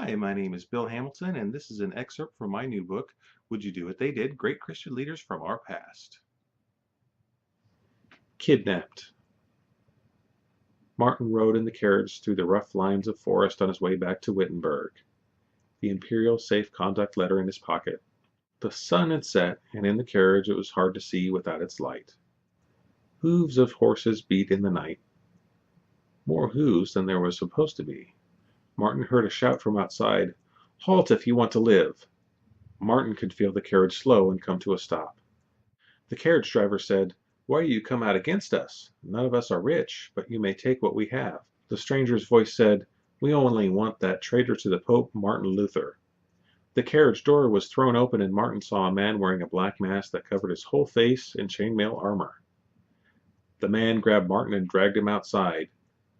Hi, my name is Bill Hamilton, and this is an excerpt from my new book, Would You Do What They Did? Great Christian Leaders from Our Past. Kidnapped. Martin rode in the carriage through the rough lines of forest on his way back to Wittenberg, the imperial safe conduct letter in his pocket. The sun had set, and in the carriage it was hard to see without its light. Hooves of horses beat in the night. More hooves than there was supposed to be. Martin heard a shout from outside, "Halt if you want to live!" Martin could feel the carriage slow and come to a stop. The carriage driver said, "Why do you come out against us? None of us are rich, but you may take what we have." The stranger's voice said, "We only want that traitor to the Pope, Martin Luther." The carriage door was thrown open and Martin saw a man wearing a black mask that covered his whole face in chainmail armor. The man grabbed Martin and dragged him outside.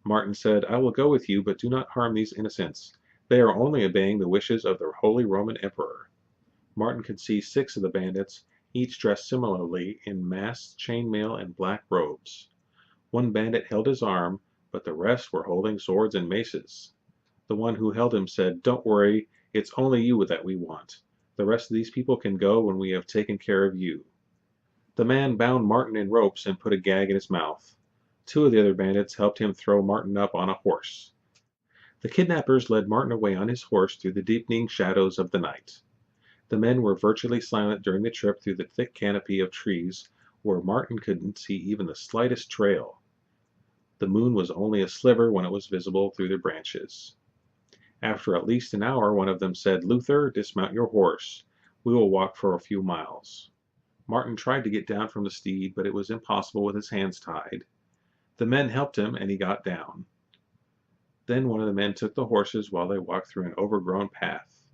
Martin said, "I will go with you, but do not harm these innocents. They are only obeying the wishes of the Holy Roman Emperor." Martin could see 6 of the bandits, each dressed similarly in masks, chainmail, and black robes. One bandit held his arm, but the rest were holding swords and maces. The one who held him said, "Don't worry, it's only you that we want. The rest of these people can go when we have taken care of you." The man bound Martin in ropes and put a gag in his mouth. 2 of the other bandits helped him throw Martin up on a horse. The kidnappers led Martin away on his horse through the deepening shadows of the night. The men were virtually silent during the trip through the thick canopy of trees, where Martin couldn't see even the slightest trail. The moon was only a sliver when it was visible through the branches. After at least an hour, one of them said, "Luther, dismount your horse. We will walk for a few miles." Martin tried to get down from the steed, but it was impossible with his hands tied. The men helped him, and he got down. Then one of the men took the horses while they walked through an overgrown path.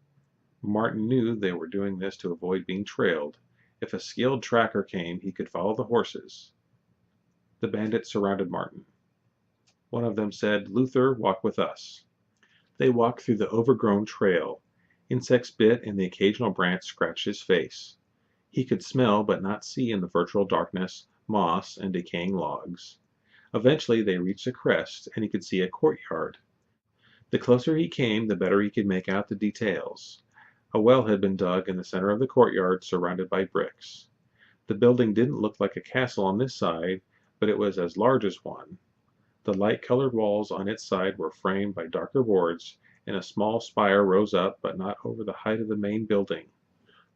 Martin knew they were doing this to avoid being trailed. If a skilled tracker came, he could follow the horses. The bandits surrounded Martin. One of them said, "Luther, walk with us." They walked through the overgrown trail. Insects bit and the occasional branch scratched his face. He could smell but not see in the virtual darkness, moss and decaying logs. Eventually they reached a crest, and he could see a courtyard. The closer he came, the better he could make out the details. A well had been dug in the center of the courtyard, surrounded by bricks. The building didn't look like a castle on this side, but it was as large as one. The light-colored walls on its side were framed by darker boards, and a small spire rose up, but not over the height of the main building.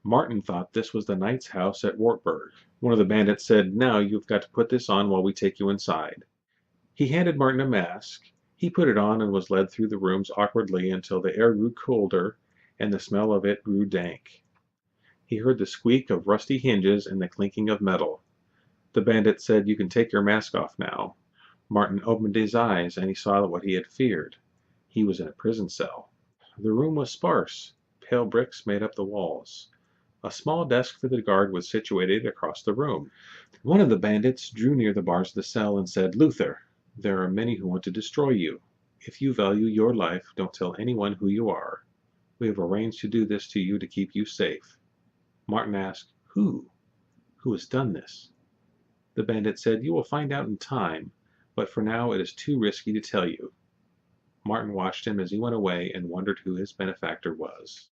Martin thought this was the knight's house at Wartburg. One of the bandits said, "Now you've got to put this on while we take you inside." He handed Martin a mask. He put it on and was led through the rooms awkwardly until the air grew colder and the smell of it grew dank. He heard the squeak of rusty hinges and the clinking of metal. The bandit said, "You can take your mask off now." Martin opened his eyes and he saw what he had feared. He was in a prison cell. The room was sparse. Pale bricks made up the walls. A small desk for the guard was situated across the room. One of the bandits drew near the bars of the cell and said, "Luther, there are many who want to destroy you. If you value your life, don't tell anyone who you are. We have arranged to do this to you to keep you safe." Martin asked, "Who? Who has done this?" The bandit said, "You will find out in time, but for now it is too risky to tell you." Martin watched him as he went away and wondered who his benefactor was.